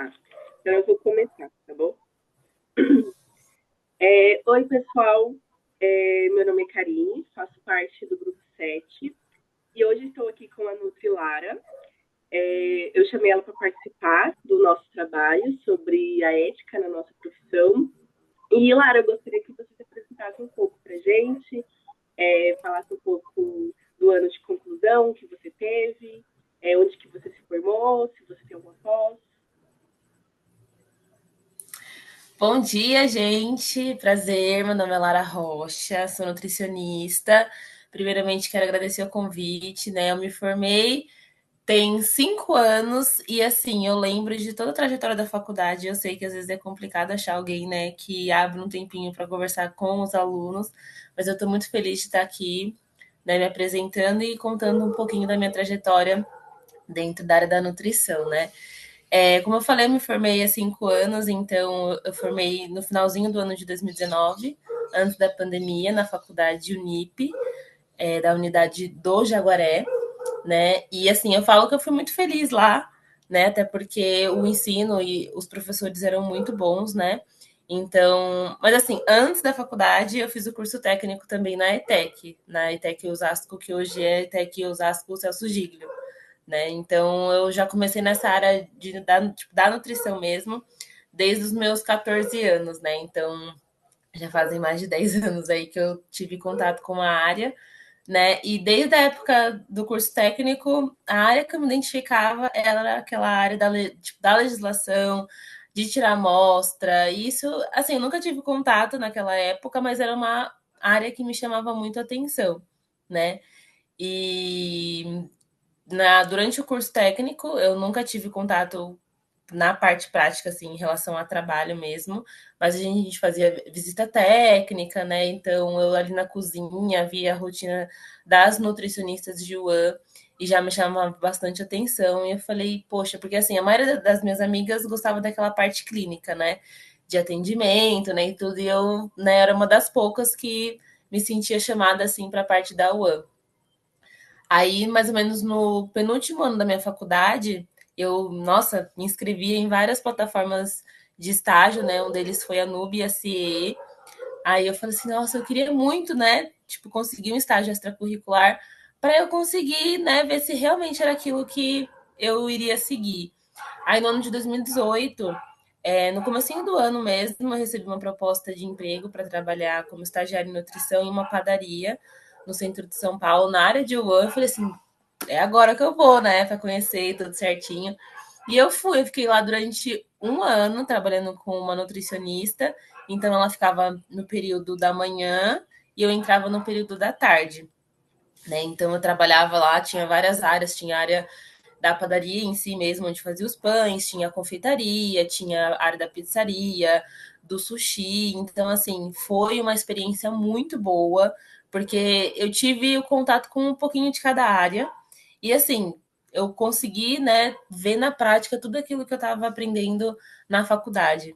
Tá. Então eu vou começar, tá bom? Oi, pessoal. Meu nome é Karine, faço parte do grupo 7 e hoje estou aqui com a Nutri Lara. Eu chamei ela para participar do nosso trabalho sobre a ética na nossa profissão. E, Lara, eu gostaria que você se apresentasse um pouco para a gente, falasse um pouco do ano de conclusão que você teve, onde que você se formou, se você tem alguma pós. Bom dia, gente. Prazer, meu nome é Lara Rocha, sou nutricionista. Primeiramente, quero agradecer o convite, né? Eu me formei tem 5 anos e, assim, eu lembro de toda a trajetória da faculdade. Eu sei que às vezes é complicado achar alguém, né, que abre um tempinho para conversar com os alunos, mas eu estou muito feliz de estar aqui, né, me apresentando e contando um pouquinho da minha trajetória dentro da área da nutrição, né? Como eu falei, eu me formei há 5 anos, então eu formei no finalzinho do ano de 2019, antes da pandemia, na faculdade Unip, da unidade do Jaguaré, né? E assim, eu falo que eu fui muito feliz lá, né? Até porque o ensino e os professores eram muito bons, né? Então, mas assim, antes da faculdade, eu fiz o curso técnico também na ETEC Osasco, que hoje é ETEC Osasco Celso Giglio, né? Então eu já comecei nessa área da nutrição mesmo, desde os meus 14 anos, né? Então já fazem mais de 10 anos aí que eu tive contato com a área, né? E desde a época do curso técnico, a área que eu me identificava era aquela área da legislação, de tirar amostra. E isso, assim, eu nunca tive contato naquela época, mas era uma área que me chamava muito a atenção, né? E durante o curso técnico, eu nunca tive contato na parte prática, assim, em relação a trabalho mesmo, mas a gente fazia visita técnica, né? Então, eu ali na cozinha via a rotina das nutricionistas de UAN e já me chamava bastante atenção. E eu falei, poxa, porque assim, a maioria das minhas amigas gostava daquela parte clínica, né? De atendimento, né? E tudo, e eu, né, era uma das poucas que me sentia chamada, assim, para a parte da UAN. Aí, mais ou menos no penúltimo ano da minha faculdade, eu, nossa, me inscrevi em várias plataformas de estágio, né? Um deles foi a Nube e a CIE. Aí eu falei assim, nossa, eu queria muito, né? Tipo, conseguir um estágio extracurricular para eu conseguir, né, ver se realmente era aquilo que eu iria seguir. Aí no ano de 2018, no comecinho do ano mesmo, eu recebi uma proposta de emprego para trabalhar como estagiária em nutrição em uma padaria no centro de São Paulo, na área de UAN. Eu falei assim, é agora que eu vou, né, para conhecer tudo certinho. E eu fui, eu fiquei lá durante um ano trabalhando com uma nutricionista. Então ela ficava no período da manhã e eu entrava no período da tarde, né? Então eu trabalhava lá, tinha várias áreas, tinha a área da padaria em si mesmo, onde fazia os pães, tinha a confeitaria, tinha a área da pizzaria, do sushi. Então, assim, foi uma experiência muito boa, porque eu tive o contato com um pouquinho de cada área. E assim, eu consegui, né, ver na prática tudo aquilo que eu estava aprendendo na faculdade,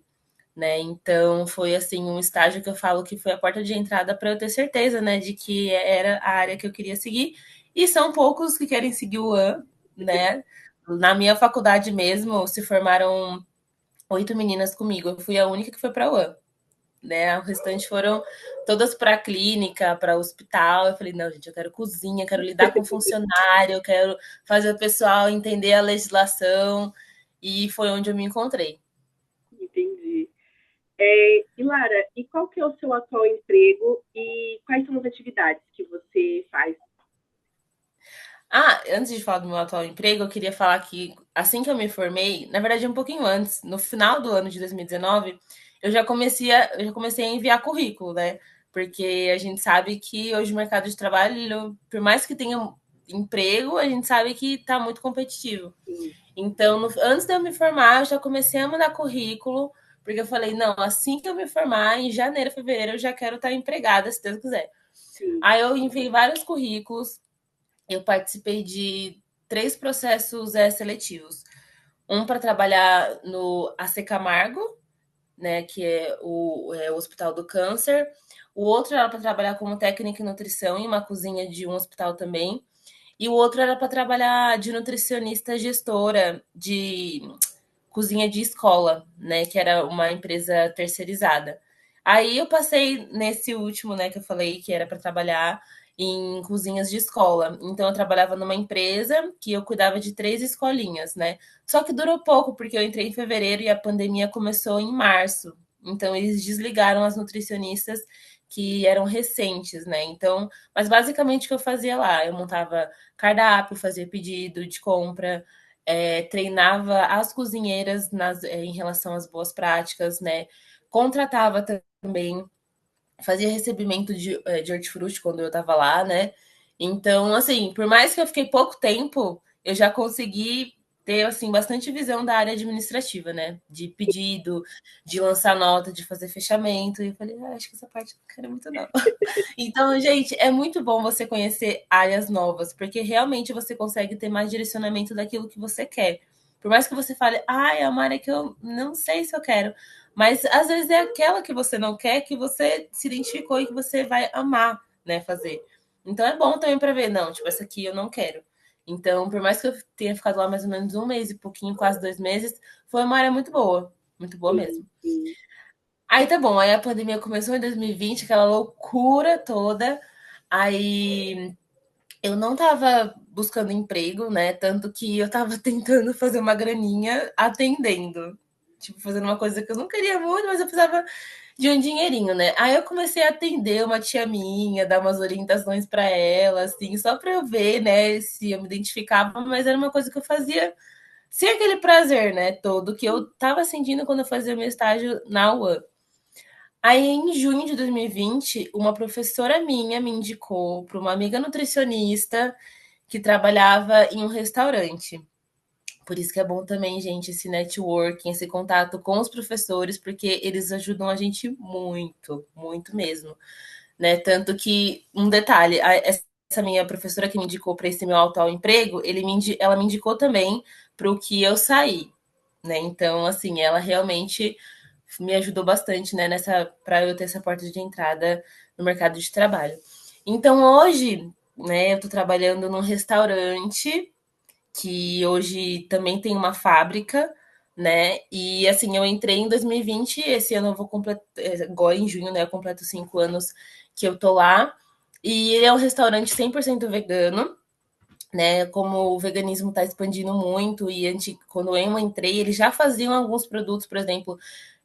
né? Então foi assim um estágio que eu falo que foi a porta de entrada para eu ter certeza, né, de que era a área que eu queria seguir. E são poucos que querem seguir o AN, né? Na minha faculdade mesmo se formaram 8 meninas comigo. Eu fui a única que foi para o AN, né? O restante foram todas para clínica, para hospital. Eu falei, não, gente, eu quero cozinha, quero lidar com funcionário, eu quero fazer o pessoal entender a legislação. E foi onde eu me encontrei. Entendi. E Lara, e qual que é o seu atual emprego e quais são as atividades que você faz? Ah, antes de falar do meu atual emprego, eu queria falar que assim que eu me formei, na verdade um pouquinho antes, no final do ano de 2019, eu já comecei a enviar currículo, né? Porque a gente sabe que hoje o mercado de trabalho, por mais que tenha emprego, a gente sabe que está muito competitivo. Sim, Então, antes de eu me formar, eu já comecei a mandar currículo, porque eu falei, não, assim que eu me formar, em janeiro, fevereiro, eu já quero estar empregada, se Deus quiser. sim. Aí eu enviei vários currículos, eu participei de 3 processos seletivos. Um para trabalhar no AC Camargo, né, que é o Hospital do Câncer. O outro era para trabalhar como técnica em nutrição em uma cozinha de um hospital também. E o outro era para trabalhar de nutricionista gestora de cozinha de escola, né? Que era uma empresa terceirizada. Aí eu passei nesse último, né, que eu falei que era para trabalhar em cozinhas de escola. Então eu trabalhava numa empresa que eu cuidava de 3 escolinhas, né? Só que durou pouco, porque eu entrei em fevereiro e a pandemia começou em março. Então eles desligaram as nutricionistas que eram recentes, né? Então, mas basicamente o que eu fazia lá, eu montava cardápio, fazia pedido de compra, treinava as cozinheiras em relação às boas práticas, né? Contratava também, fazia recebimento de hortifruti quando eu estava lá, né? Então, assim, por mais que eu fiquei pouco tempo, eu já consegui ter, assim, bastante visão da área administrativa, né? De pedido, de lançar nota, de fazer fechamento. E eu falei, acho que essa parte eu não quero muito, não. Então, gente, é muito bom você conhecer áreas novas, porque realmente você consegue ter mais direcionamento daquilo que você quer. Por mais que você fale, é uma área que eu não sei se eu quero, mas às vezes é aquela que você não quer, que você se identificou e que você vai amar, né, fazer. Então é bom também para ver, não, tipo, essa aqui eu não quero. Então, por mais que eu tenha ficado lá mais ou menos 1 mês e pouquinho, quase 2 meses, foi uma área muito boa Sim, mesmo. sim. Aí tá bom, aí a pandemia começou em 2020, aquela loucura toda. Aí eu não tava buscando emprego, né? Tanto que eu tava tentando fazer uma graninha atendendo. Tipo, fazendo uma coisa que eu não queria muito, mas eu precisava de um dinheirinho, né? Aí eu comecei a atender uma tia minha, dar umas orientações para ela, assim, só para eu ver, né, se eu me identificava, mas era uma coisa que eu fazia sem aquele prazer, né, todo que eu tava sentindo quando eu fazia meu estágio na UAM. Aí, em junho de 2020, uma professora minha me indicou para uma amiga nutricionista que trabalhava em um restaurante. Por isso que é bom também, gente, esse networking, esse contato com os professores, porque eles ajudam a gente muito, muito mesmo, né? Tanto que, um detalhe, essa minha professora que me indicou para esse meu atual emprego, ela me indicou também para o que eu saí, né? Então, assim, ela realmente me ajudou bastante, né, nessa para eu ter essa porta de entrada no mercado de trabalho. Então, hoje, né, eu tô trabalhando num restaurante que hoje também tem uma fábrica, né? E assim, eu entrei em 2020, esse ano eu vou completar, agora em junho, né? Eu completo 5 anos que eu tô lá. E ele é um restaurante 100% vegano, né? Como o veganismo está expandindo muito, e quando eu entrei, eles já faziam alguns produtos, por exemplo,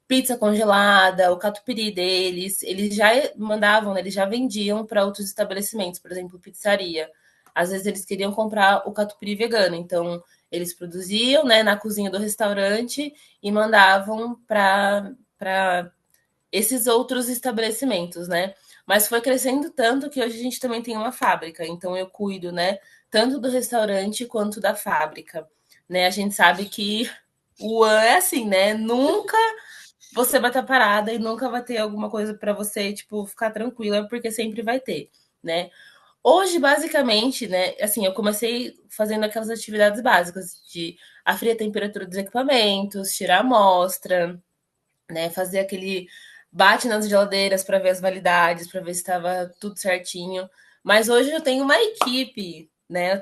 pizza congelada, o catupiry deles, eles já mandavam, né, eles já vendiam para outros estabelecimentos, por exemplo, pizzaria. Às vezes eles queriam comprar o catupiry vegano, então eles produziam, né, na cozinha do restaurante e mandavam para esses outros estabelecimentos, né? Mas foi crescendo tanto que hoje a gente também tem uma fábrica, então eu cuido, né, tanto do restaurante quanto da fábrica, né? A gente sabe que o AN é assim, né? Nunca você vai estar parada e nunca vai ter alguma coisa para você, tipo, ficar tranquila, porque sempre vai ter, né? Hoje, basicamente, né, assim, eu comecei fazendo aquelas atividades básicas de aferir a temperatura dos equipamentos, tirar a amostra, né, fazer aquele bate nas geladeiras para ver as validades, para ver se estava tudo certinho. Mas hoje eu tenho uma equipe, né?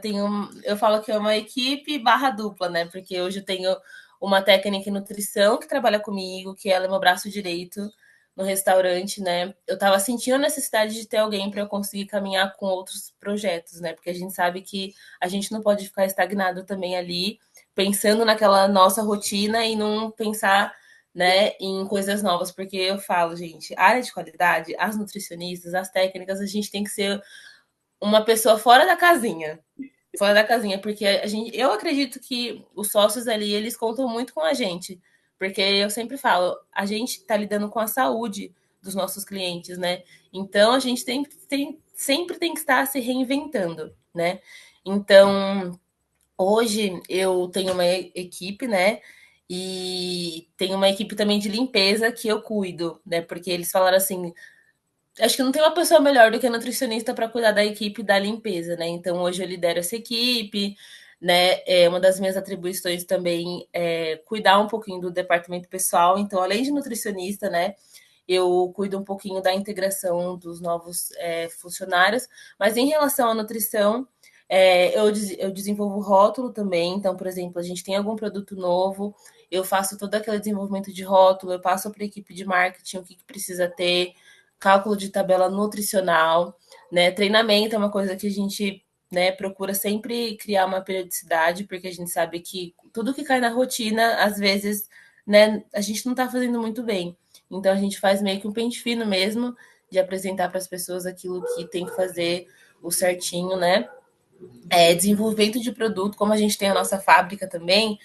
Eu falo que é uma equipe barra dupla, né? Porque hoje eu tenho uma técnica em nutrição que trabalha comigo, que ela é meu braço direito no restaurante, né? Eu estava sentindo a necessidade de ter alguém para eu conseguir caminhar com outros projetos, né? Porque a gente sabe que a gente não pode ficar estagnado também ali, pensando naquela nossa rotina e não pensar, né, em coisas novas, porque eu falo, gente, área de qualidade, as nutricionistas, as técnicas, a gente tem que ser uma pessoa fora da casinha, porque eu acredito que os sócios ali, eles contam muito com a gente, porque eu sempre falo, a gente está lidando com a saúde dos nossos clientes, né? Então a gente sempre tem que estar se reinventando, né? Então, hoje eu tenho uma equipe, né? E tenho uma equipe também de limpeza que eu cuido, né? Porque eles falaram assim, acho que não tem uma pessoa melhor do que a nutricionista para cuidar da equipe da limpeza, né? Então hoje eu lidero essa equipe, né? Uma das minhas atribuições também é cuidar um pouquinho do departamento pessoal. Então, além de nutricionista, né? Eu cuido um pouquinho da integração dos novos funcionários, mas em relação à nutrição, Eu desenvolvo rótulo também. Então, por exemplo, a gente tem algum produto novo, eu faço todo aquele desenvolvimento de rótulo, eu passo para a equipe de marketing o que precisa ter, cálculo de tabela nutricional, né? Treinamento é uma coisa que a gente, né, procura sempre criar uma periodicidade, porque a gente sabe que tudo que cai na rotina, às vezes, né, a gente não está fazendo muito bem. Então a gente faz meio que um pente fino mesmo de apresentar para as pessoas aquilo que tem que fazer o certinho, né? Desenvolvimento de produto, como a gente tem a nossa fábrica também,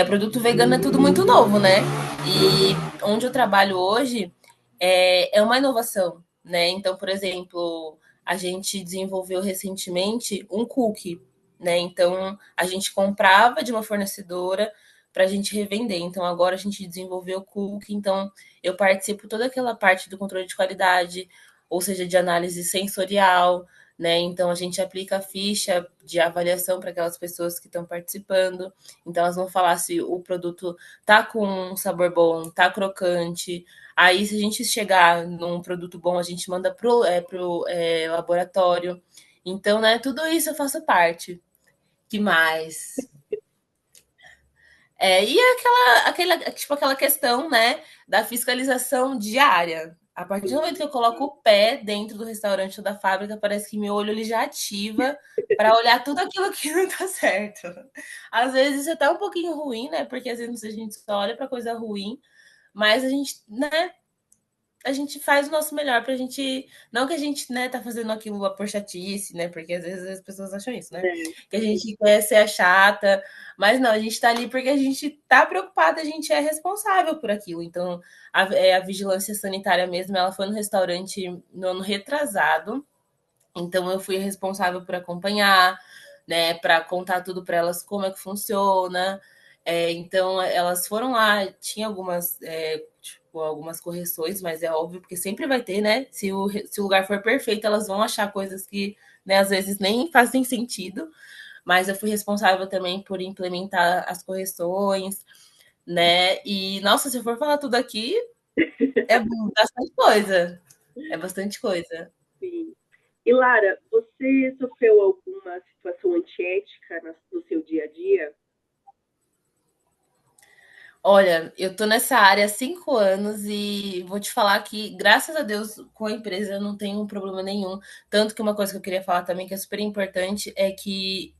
produto vegano é tudo muito novo, né? E onde eu trabalho hoje é uma inovação, né? Então, por exemplo, a gente desenvolveu recentemente um cookie, né? Então, a gente comprava de uma fornecedora para a gente revender. Então, agora a gente desenvolveu o cookie. Então, eu participo toda aquela parte do controle de qualidade, ou seja, de análise sensorial, né? Então a gente aplica a ficha de avaliação para aquelas pessoas que estão participando. Então elas vão falar se o produto tá com um sabor bom, tá crocante. Aí se a gente chegar num produto bom, a gente manda pro laboratório. Então, né, tudo isso eu faço parte. Que mais? E aquela questão, né, da fiscalização diária. A partir do momento que eu coloco o pé dentro do restaurante ou da fábrica, parece que meu olho ele já ativa para olhar tudo aquilo que não está certo. Às vezes isso é até um pouquinho ruim, né? Porque às vezes a gente só olha para coisa ruim, mas a gente, né, a gente faz o nosso melhor pra gente. Não que a gente, né, tá fazendo aquilo por chatice, né? Porque às vezes as pessoas acham isso, né? Que a gente quer ser a chata, mas não, a gente tá ali porque a gente tá preocupada, a gente é responsável por aquilo. Então, a vigilância sanitária mesmo, ela foi no restaurante no ano retrasado. Então, eu fui responsável por acompanhar, né, para contar tudo para elas como é que funciona. Então, elas foram lá, tinha algumas correções, mas é óbvio, porque sempre vai ter, né? Se o lugar for perfeito, elas vão achar coisas que, né, às vezes nem fazem sentido. Mas eu fui responsável também por implementar as correções, né? E, nossa, se eu for falar tudo aqui, é bastante coisa. É bastante coisa. Sim. E Lara, você sofreu alguma situação antiética no seu dia a dia? Olha, eu tô nessa área há 5 anos e vou te falar que, graças a Deus, com a empresa eu não tenho problema nenhum. Tanto que uma coisa que eu queria falar também, que é super importante, é que,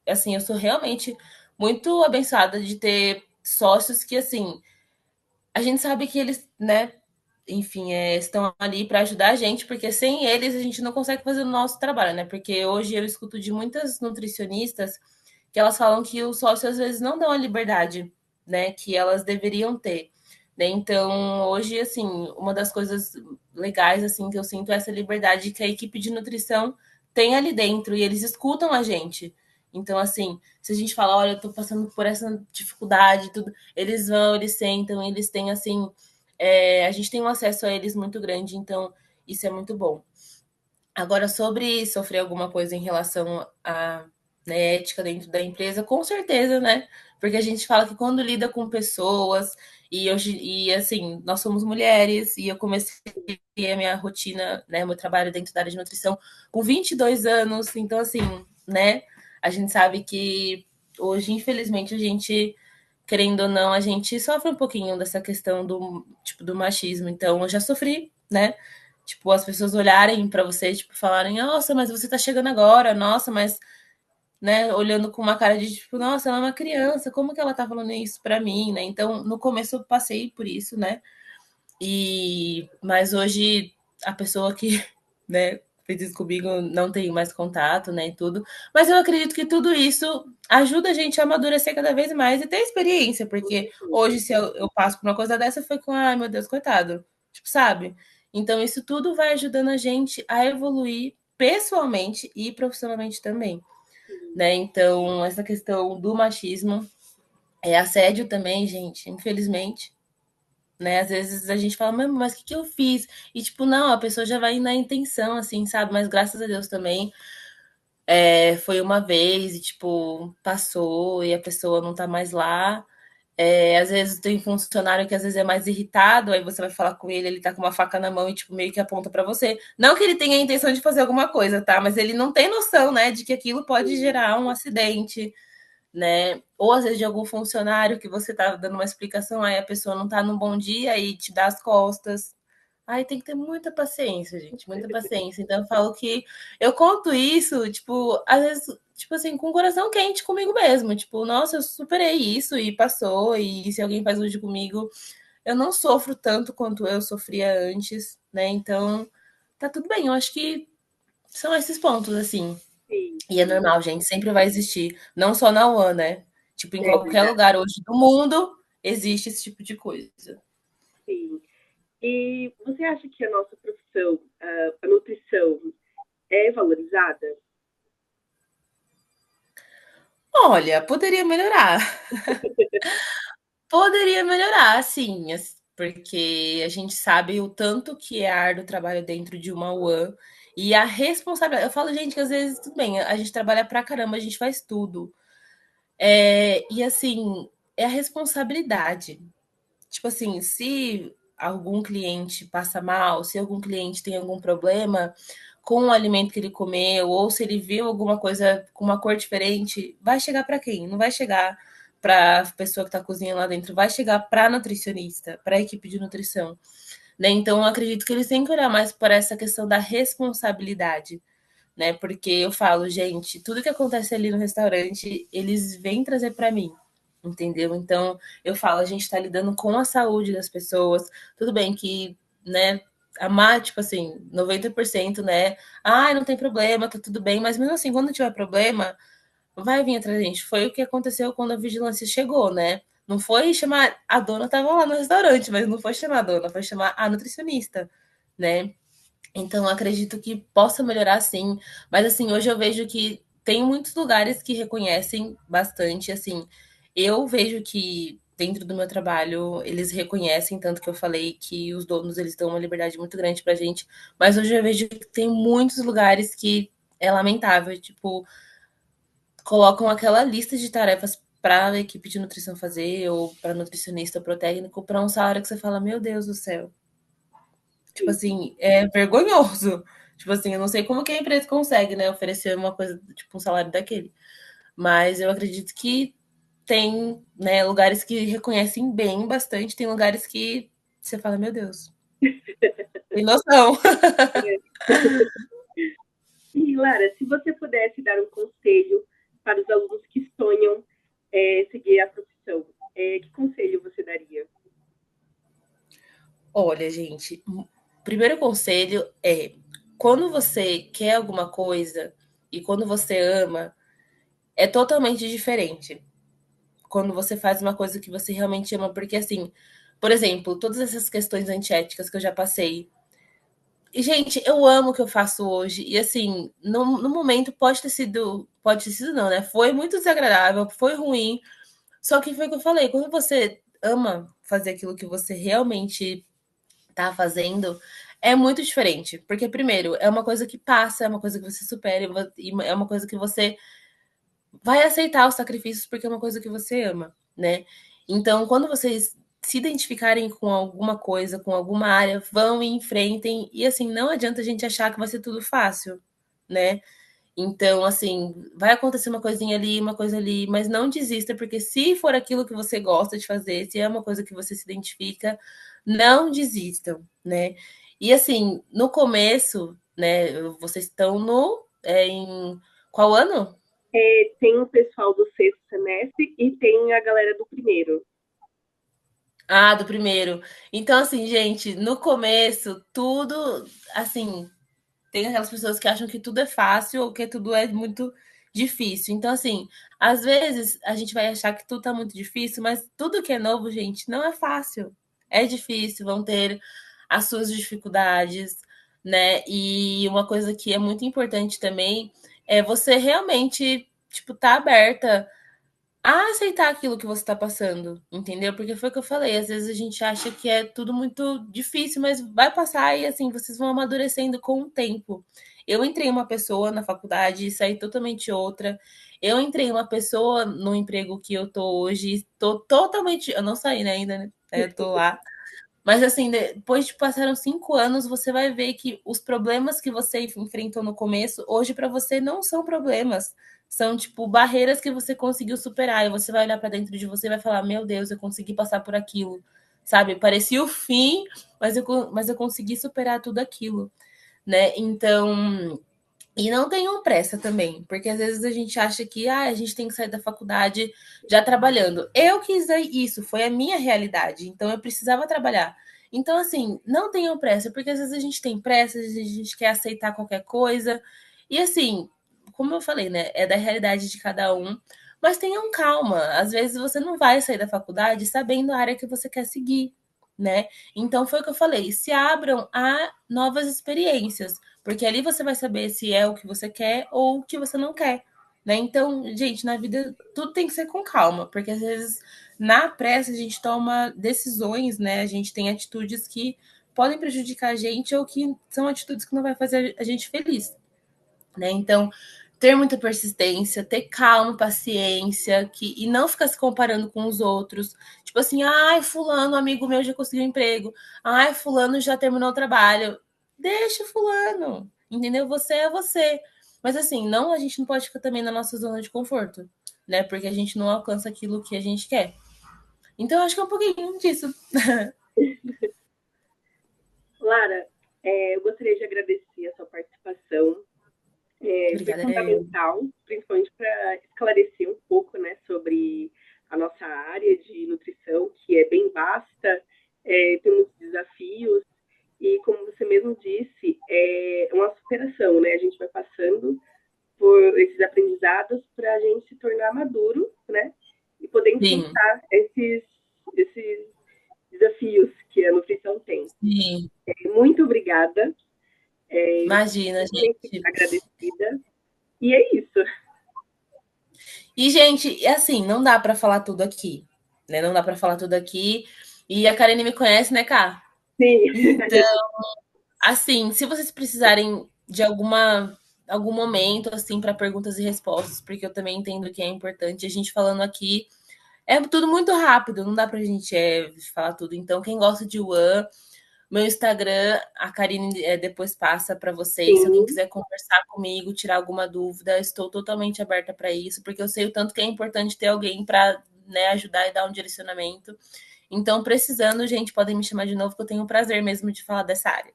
assim, eu sou realmente muito abençoada de ter sócios que, assim, a gente sabe que eles, né, enfim, estão ali para ajudar a gente, porque sem eles a gente não consegue fazer o nosso trabalho, né? Porque hoje eu escuto de muitas nutricionistas que elas falam que os sócios às vezes não dão a liberdade, né, que elas deveriam ter, né? Então, hoje, assim, uma das coisas legais, assim, que eu sinto é essa liberdade que a equipe de nutrição tem ali dentro e eles escutam a gente. Então, assim, se a gente fala, olha, eu tô passando por essa dificuldade, tudo, eles vão, eles sentam, eles têm, assim, a gente tem um acesso a eles muito grande, então isso é muito bom. Agora, sobre sofrer alguma coisa em relação à, né, ética dentro da empresa, com certeza, né? Porque a gente fala que quando lida com pessoas, e assim, nós somos mulheres, e eu comecei a minha rotina, né, meu trabalho dentro da área de nutrição com 22 anos, então assim, né, a gente sabe que hoje, infelizmente, a gente, querendo ou não, a gente sofre um pouquinho dessa questão do, tipo, do machismo, então eu já sofri, né? Tipo, as pessoas olharem para você, tipo, falarem, nossa, mas você tá chegando agora, nossa, mas, né, olhando com uma cara de, tipo, nossa, ela é uma criança, como que ela tá falando isso para mim, né? Então, no começo eu passei por isso, né? Mas hoje a pessoa que, né, fez isso comigo não tem mais contato, né, e tudo. Mas eu acredito que tudo isso ajuda a gente a amadurecer cada vez mais e ter experiência, porque hoje se eu passo por uma coisa dessa foi com, ai meu Deus, coitado, tipo, sabe? Então isso tudo vai ajudando a gente a evoluir pessoalmente e profissionalmente também, né? Então essa questão do machismo é assédio também, gente, infelizmente, né? Às vezes a gente fala, mas o que eu fiz? E tipo, não, a pessoa já vai na intenção, assim, sabe? Mas graças a Deus também foi uma vez e, tipo, passou e a pessoa não tá mais lá. Às vezes tem funcionário que às vezes é mais irritado, aí você vai falar com ele, ele tá com uma faca na mão e, tipo, meio que aponta para você. Não que ele tenha a intenção de fazer alguma coisa, tá? Mas ele não tem noção, né, de que aquilo pode Sim, gerar um acidente, né? Ou às vezes de algum funcionário que você tá dando uma explicação, aí a pessoa não tá num bom dia e te dá as costas. Aí tem que ter muita paciência, gente, muita paciência. Então eu falo que eu conto isso, tipo, às vezes, tipo assim, com o coração quente comigo mesmo. Tipo, nossa, eu superei isso e passou. E se alguém faz hoje comigo, eu não sofro tanto quanto eu sofria antes, né? Então, tá tudo bem. Eu acho que são esses pontos, assim. sim, E é sim, normal, gente, sempre vai existir. Não só na UAN, né? Tipo, em é qualquer verdade, lugar hoje do mundo existe esse tipo de coisa. sim. E você acha que a nossa profissão, a nutrição, é valorizada? Olha, poderia melhorar. Poderia melhorar, sim, porque a gente sabe o tanto que é árduo o trabalho dentro de uma UAN e a responsabilidade. Eu falo, gente, que às vezes tudo bem, a gente trabalha pra caramba, a gente faz tudo. E assim, é a responsabilidade. Tipo assim, se algum cliente passa mal, se algum cliente tem algum problema com o alimento que ele comeu, ou se ele viu alguma coisa com uma cor diferente, vai chegar para quem? Não vai chegar para a pessoa que está cozinhando lá dentro, vai chegar para a nutricionista, para a equipe de nutrição. Né? Então, eu acredito que eles têm que olhar mais para essa questão da responsabilidade, né? Porque eu falo, gente, tudo que acontece ali no restaurante, eles vêm trazer para mim, entendeu? Então, eu falo, a gente está lidando com a saúde das pessoas. Tudo bem que, né, amar, tipo assim, 90%, né? Ah, não tem problema, tá tudo bem, mas mesmo assim, quando tiver problema, vai vir atrás da gente. Foi o que aconteceu quando a vigilância chegou, né? Não foi chamar. A dona estava lá no restaurante, mas não foi chamar a dona, foi chamar a nutricionista, né? Então, eu acredito que possa melhorar sim. Mas, assim, hoje eu vejo que tem muitos lugares que reconhecem bastante. Assim, eu vejo que dentro do meu trabalho eles reconhecem, tanto que eu falei que os donos eles dão uma liberdade muito grande pra gente. Mas hoje eu vejo que tem muitos lugares que é lamentável. Tipo, colocam aquela lista de tarefas para a equipe de nutrição fazer, ou para nutricionista, para o técnico, para um salário que você fala, meu Deus do céu. Tipo Sim. assim, é vergonhoso. Tipo assim, eu não sei como que a empresa consegue, né, oferecer uma coisa, tipo, um salário daquele. Mas eu acredito que tem, né, lugares que reconhecem bem bastante, tem lugares que você fala, meu Deus, tem noção. E, Lara, se você pudesse dar um conselho para os alunos que sonham seguir a profissão, que conselho você daria? Olha, gente, primeiro conselho é quando você quer alguma coisa e quando você ama, é totalmente diferente. Quando você faz uma coisa que você realmente ama, porque assim, por exemplo, todas essas questões antiéticas que eu já passei. E, gente, eu amo o que eu faço hoje. E assim, no momento pode ter sido. Pode ter sido, não, né? Foi muito desagradável, foi ruim. Só que foi o que eu falei, quando você ama fazer aquilo que você realmente tá fazendo, é muito diferente. Porque, primeiro, é uma coisa que passa, é uma coisa que você supera, e é uma coisa que você vai aceitar os sacrifícios porque é uma coisa que você ama, né? Então, quando vocês se identificarem com alguma coisa, com alguma área, vão e enfrentem. E assim, não adianta a gente achar que vai ser tudo fácil, né? Então, assim, vai acontecer uma coisinha ali, uma coisa ali, mas não desista, porque se for aquilo que você gosta de fazer, se é uma coisa que você se identifica, não desistam, né? E assim, no começo, né, vocês estão em qual ano? Tem o pessoal do sexto semestre e tem a galera do primeiro. Ah, do primeiro. Então, assim, gente, no começo, tudo, assim, tem aquelas pessoas que acham que tudo é fácil ou que tudo é muito difícil. Então, assim, às vezes a gente vai achar que tudo tá muito difícil, mas tudo que é novo, gente, não é fácil. É difícil, vão ter as suas dificuldades, né? E uma coisa que é muito importante também é você realmente, tipo, tá aberta a aceitar aquilo que você está passando, entendeu? Porque foi o que eu falei, às vezes a gente acha que é tudo muito difícil, mas vai passar e assim, vocês vão amadurecendo com o tempo. Eu entrei uma pessoa na faculdade e saí totalmente outra. Eu entrei uma pessoa no emprego que eu tô hoje, tô totalmente. Eu não saí, né, ainda, né? Eu tô lá. Mas assim, depois de passaram 5 anos, você vai ver que os problemas que você enfrentou no começo, hoje para você não são problemas. São tipo barreiras que você conseguiu superar. E você vai olhar para dentro de você e vai falar: Meu Deus, eu consegui passar por aquilo. Sabe? Parecia o fim, mas eu consegui superar tudo aquilo, né? Então, e não tenham pressa também, porque às vezes a gente acha que a gente tem que sair da faculdade já trabalhando. Eu quis isso, foi a minha realidade, então eu precisava trabalhar. Então, assim, não tenham pressa, porque às vezes a gente tem pressa, às vezes a gente quer aceitar qualquer coisa. E assim, como eu falei, né? É da realidade de cada um. Mas tenham calma. Às vezes você não vai sair da faculdade sabendo a área que você quer seguir, né? Então foi o que eu falei: se abram a novas experiências. Porque ali você vai saber se é o que você quer ou o que você não quer, né? Então, gente, na vida tudo tem que ser com calma, porque às vezes na pressa a gente toma decisões, né? A gente tem atitudes que podem prejudicar a gente ou que são atitudes que não vai fazer a gente feliz, né? Então, ter muita persistência, ter calma, paciência, e não ficar se comparando com os outros. Tipo assim, ai, fulano, amigo meu, já conseguiu um emprego. Ai, fulano já terminou o trabalho. Deixa fulano, entendeu? Você é você. Mas assim, não, a gente não pode ficar também na nossa zona de conforto, né? Porque a gente não alcança aquilo que a gente quer. Então, eu acho que é um pouquinho disso. Lara, eu gostaria de agradecer a sua participação. Foi Obrigada, eu. fundamental, principalmente para esclarecer um pouco, né, sobre a nossa área de nutrição, que é bem vasta, tem muitos desafios, e como você mesmo disse, é uma superação, né? A gente vai passando por esses aprendizados para a gente se tornar maduro, né? E poder Sim, enfrentar esses desafios que a nutrição tem. sim. Muito obrigada, Imagina, muito gente. agradecida. E é isso. E, gente, é assim, não dá para falar tudo aqui, né? Não dá para falar tudo aqui. E a Karine me conhece, né, Cá? Sim, Então, assim, se vocês precisarem de algum momento assim para perguntas e respostas, porque eu também entendo que é importante a gente falando aqui, é tudo muito rápido, não dá pra gente falar tudo. Então, quem gosta de One, meu Instagram, a Karine depois passa para vocês. Se alguém sim. quiser conversar comigo, tirar alguma dúvida, estou totalmente aberta para isso, porque eu sei o tanto que é importante ter alguém para, né, ajudar e dar um direcionamento. Então, precisando, gente, podem me chamar de novo, que eu tenho o prazer mesmo de falar dessa área.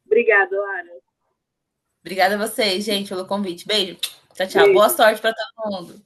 Obrigada, Lara. Obrigada a vocês, gente, pelo convite. Beijo. Tchau, tchau. Boa Beijo. sorte para todo mundo.